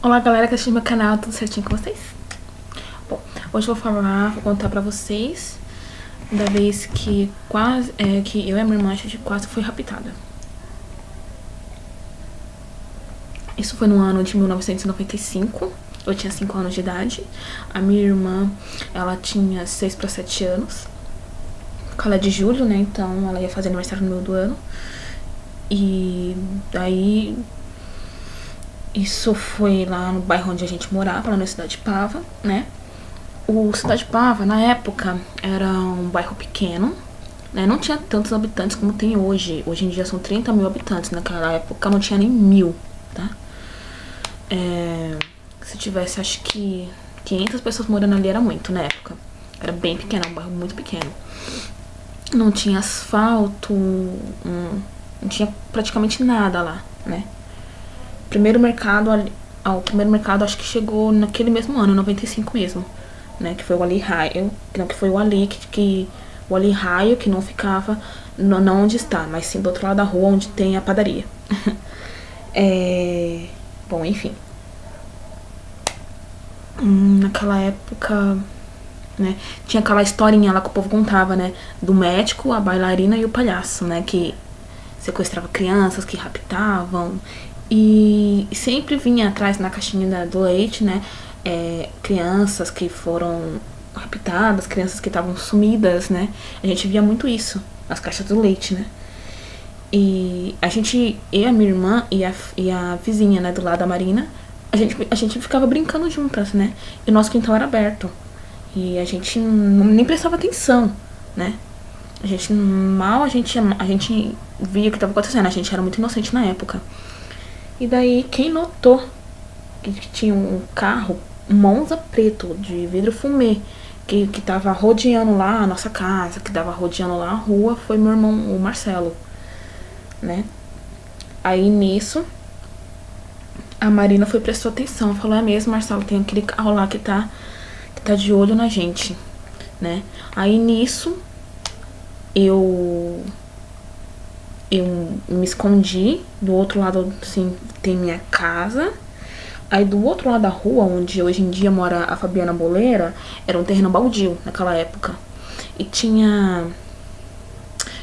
Olá galera que assiste meu canal, tudo certinho com vocês? Bom, hoje eu vou contar pra vocês da vez que que eu e a minha irmã a gente quase foi raptada. Isso foi no ano de 1995, eu tinha 5 anos de idade. A minha irmã, ela tinha 6 para 7 anos. Ela é de julho, né, então ela ia fazer aniversário no meio do ano. E daí... Isso foi lá no bairro onde a gente morava, lá na Cidade Pava, né? O Cidade Pava, na época, era um bairro pequeno, né? Não tinha tantos habitantes como tem hoje. Hoje em dia são 30 mil habitantes. Naquela época não tinha nem 1000, tá? Se tivesse, acho que 500 pessoas morando ali era muito na época. Era bem pequeno, um bairro muito pequeno. Não tinha asfalto, não tinha praticamente nada lá, né? O primeiro mercado acho que chegou naquele mesmo ano, 95 mesmo, né? Que foi o Ali Raio, não, que foi o Ali o Ali Raio, que não ficava não onde está, mas sim do outro lado da rua onde tem a padaria. Bom, enfim. Naquela época, né, tinha aquela historinha lá que o povo contava, né? Do médico, a bailarina e o palhaço, né? Que sequestrava crianças, que raptavam. E sempre vinha atrás na caixinha do leite, né? Crianças que foram raptadas, crianças que estavam sumidas, né? A gente via muito isso nas caixas do leite, né? E eu, a minha irmã e a vizinha, né, do lado da Marina, a gente ficava brincando juntas, né? E o nosso quintal era aberto. E a gente nem prestava atenção, né? A gente via o que estava acontecendo. A gente era muito inocente na época. E daí, quem notou que tinha um carro, um Monza preto, de vidro fumê, que tava rodeando lá a nossa casa, que tava rodeando lá a rua, foi meu irmão, o Marcelo, né? Aí, nisso, a Marina prestou atenção, falou, é mesmo, Marcelo, tem aquele carro lá que tá de olho na gente, né? Aí, nisso, eu me escondi. Do outro lado, assim, tem minha casa. Aí do outro lado da rua, onde hoje em dia mora a Fabiana Boleira, era um terreno baldio naquela época. E tinha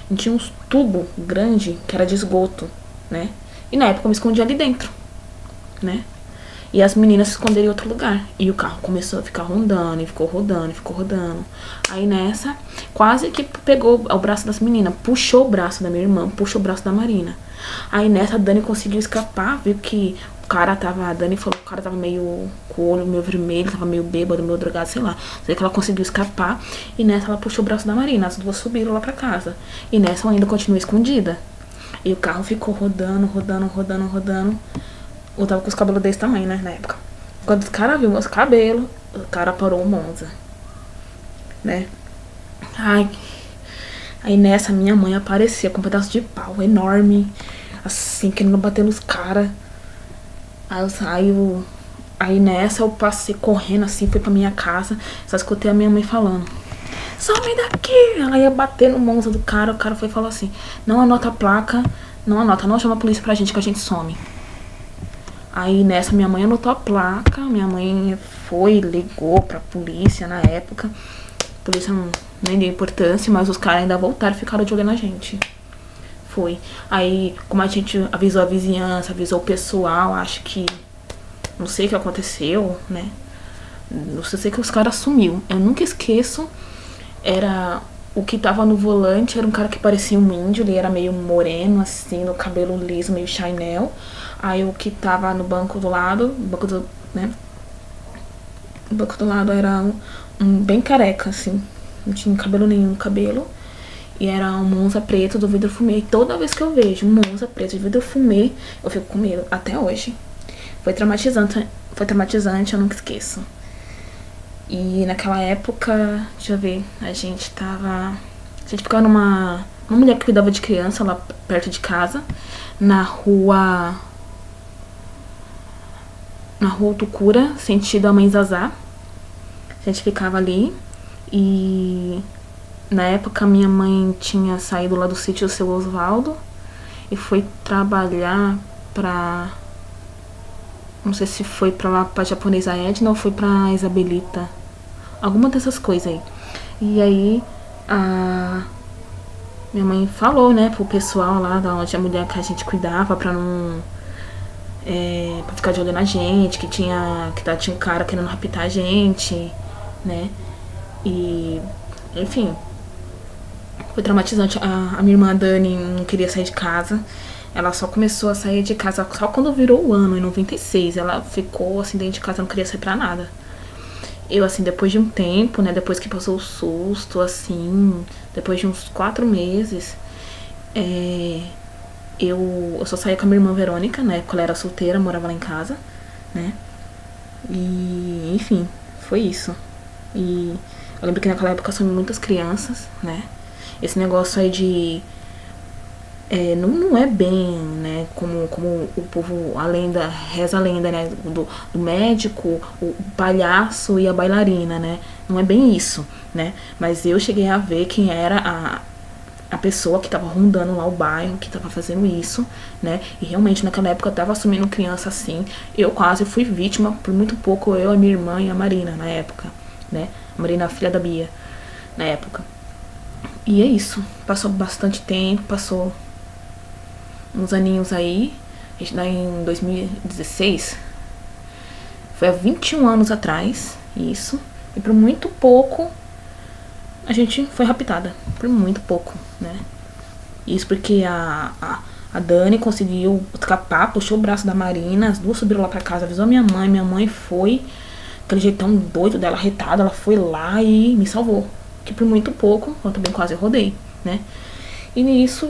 uns tubos grandes que era de esgoto, né? E na época eu me escondi ali dentro, né? E as meninas se esconderam em outro lugar. E o carro começou a ficar rondando, e ficou rodando, e ficou rodando. Aí nessa, quase que pegou o braço das meninas, puxou o braço da minha irmã, puxou o braço da Marina. Aí nessa, a Dani conseguiu escapar, viu que a Dani falou que o cara tava meio com o olho meio vermelho, tava meio bêbado, meio drogado, sei lá. Sei que ela conseguiu escapar, e nessa ela puxou o braço da Marina, as duas subiram lá pra casa. E nessa ela ainda continuou escondida. E o carro ficou rodando, rodando, rodando, rodando. Eu tava com os cabelos desse tamanho, né, na época. Quando os caras viram meus cabelos, o cara parou o Monza, né? Ai. Aí nessa, minha mãe aparecia com um pedaço de pau enorme, assim, querendo bater nos caras. Aí nessa, eu passei correndo assim, fui pra minha casa. Só escutei a minha mãe falando, some daqui! Ela ia bater no Monza do cara. O cara foi e falou assim, não anota a placa, não chama a polícia pra gente, que a gente some. Aí nessa, minha mãe anotou a placa, minha mãe ligou pra polícia na época. A polícia nem deu importância, mas os caras ainda voltaram e ficaram de olho na gente. Foi. Aí, como a gente avisou a vizinhança, avisou o pessoal, acho que... Não sei o que aconteceu, né? Não sei que os caras sumiu. Eu nunca esqueço, o que tava no volante era um cara que parecia um índio, ele era meio moreno, assim, no cabelo liso, meio Chanel. Aí o que tava no banco do lado, né? O banco do lado era um bem careca, assim. Não tinha cabelo nenhum, cabelo. E era um Monza preto do vidro fumê. E toda vez que eu vejo um Monza preto de vidro fumê, eu fico com medo, até hoje. Foi traumatizante, eu nunca esqueço. E naquela época, deixa eu ver, a gente ficava numa mulher que cuidava de criança lá perto de casa, na rua Tucura, sentido a Mãe Zazá. A gente ficava ali e na época minha mãe tinha saído lá do sítio do seu Osvaldo e foi trabalhar pra Não sei se foi pra japonesa Edna ou foi pra Isabelita. Alguma dessas coisas aí. E aí, a minha mãe falou, né, pro pessoal lá da onde a mulher que a gente cuidava pra não. Pra ficar de olho na gente, que tinha um cara querendo raptar a gente, né? E, enfim, foi traumatizante. A minha irmã Dani não queria sair de casa. Ela só começou a sair de casa só quando virou o ano, em 96. Ela ficou assim dentro de casa, não queria sair pra nada. Eu, assim, depois de um tempo, né, depois que passou o susto, assim, depois de uns 4 meses, eu só saía com a minha irmã Verônica, né, quando ela era solteira, morava lá em casa, né, e, enfim, foi isso. E eu lembro que naquela época sumiu muitas crianças, né, esse negócio aí de não é bem, né, como o povo, a lenda, reza a lenda, né, do médico, o palhaço e a bailarina, né, não é bem isso, né, mas eu cheguei a ver quem era a pessoa que tava rondando lá o bairro, que tava fazendo isso, né, e realmente naquela época eu tava assumindo criança assim, eu quase fui vítima, por muito pouco, eu, a minha irmã e a Marina, na época, né, a Marina, a filha da Bia, na época. E é isso, passou bastante tempo, passou uns aninhos aí, a gente tá em 2016, foi há 21 anos atrás, isso, e por muito pouco a gente foi raptada, por muito pouco, né? Isso porque a Dani conseguiu escapar, puxou o braço da Marina, as duas subiram lá pra casa, avisou minha mãe foi, aquele jeitão doido dela, arretada, ela foi lá e me salvou, que por muito pouco, eu também quase rodei, né? E nisso,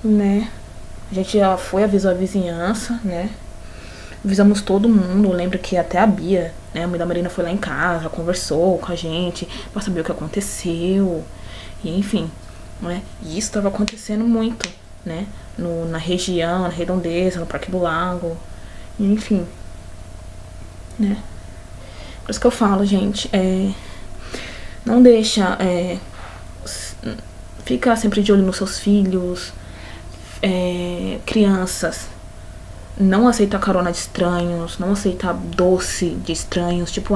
né, a gente já foi, avisou a vizinhança, né? Avisamos todo mundo. Eu lembro que até a Bia, né, a mãe da Marina, foi lá em casa, conversou com a gente pra saber o que aconteceu. E enfim, né? E isso estava acontecendo muito, né? Na região, na redondeza, no Parque do Lago. E enfim, né? Por isso que eu falo, gente, não deixa. Fica sempre de olho nos seus filhos, crianças, não aceita carona de estranhos, não aceita doce de estranhos, tipo,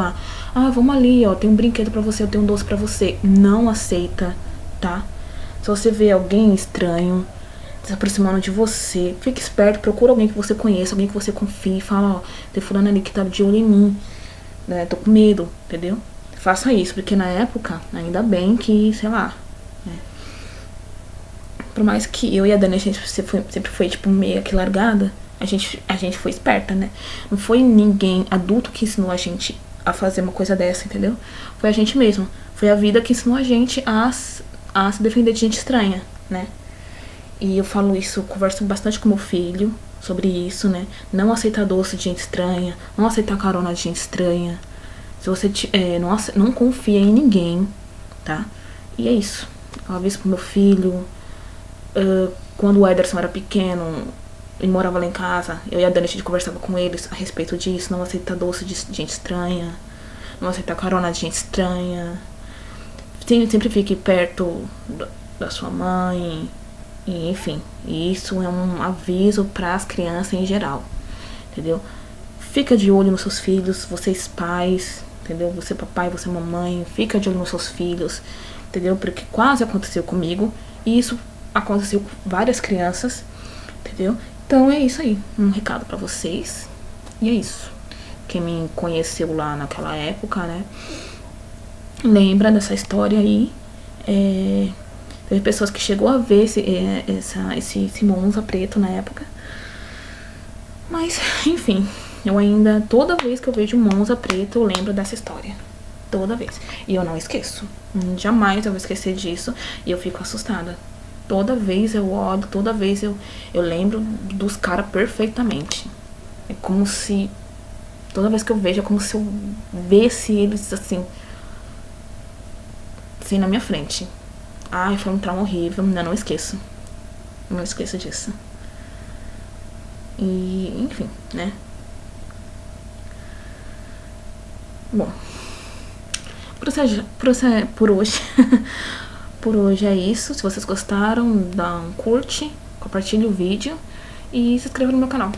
vamos ali, ó, tem um brinquedo pra você, eu tenho um doce pra você. Não aceita, tá? Se você vê alguém estranho se aproximando de você, fique esperto, procura alguém que você conheça, alguém que você confie, fala, ó, tem fulano ali que tá de olho em mim, né, tô com medo, entendeu? Faça isso, porque na época, ainda bem que, sei lá, né, por mais que eu e a Dani, a gente sempre foi, tipo, meio que largada, a gente foi esperta, né? Não foi ninguém adulto que ensinou a gente a fazer uma coisa dessa, entendeu? Foi a gente mesmo. Foi a vida que ensinou a gente a se defender de gente estranha, né? E eu falo isso, eu converso bastante com meu filho sobre isso, né? Não aceitar doce de gente estranha, não aceitar carona de gente estranha. Se você não confia em ninguém, tá? E é isso. Eu aviso pro meu filho. Quando o Ederson era pequeno, ele morava lá em casa, eu e a Dani, a gente conversava com eles a respeito disso. Não aceitar doce de gente estranha, não aceitar carona de gente estranha. Sempre fique perto da sua mãe. E, enfim, isso é um aviso para as crianças em geral, entendeu? Fica de olho nos seus filhos, vocês pais, entendeu? Você papai, você mamãe, fica de olho nos seus filhos, entendeu? Porque quase aconteceu comigo, e isso aconteceu com várias crianças, entendeu? Então é isso aí, um recado pra vocês, e é isso. Quem me conheceu lá naquela época, né, lembra dessa história aí. Teve pessoas que chegou a ver esse Monza preto na época, mas enfim, eu ainda, toda vez que eu vejo um Monza preto, eu lembro dessa história, toda vez, e eu não esqueço, jamais eu vou esquecer disso, e eu fico assustada. Toda vez eu olho, toda vez eu lembro dos caras perfeitamente. É como se, toda vez que eu vejo, é como se eu visse eles assim na minha frente. Ai, foi um trauma horrível, ainda não esqueço. Não esqueço disso. E, enfim, né? Bom, por hoje por hoje é isso. Se vocês gostaram, dá um curte, compartilhe o vídeo e se inscreva no meu canal.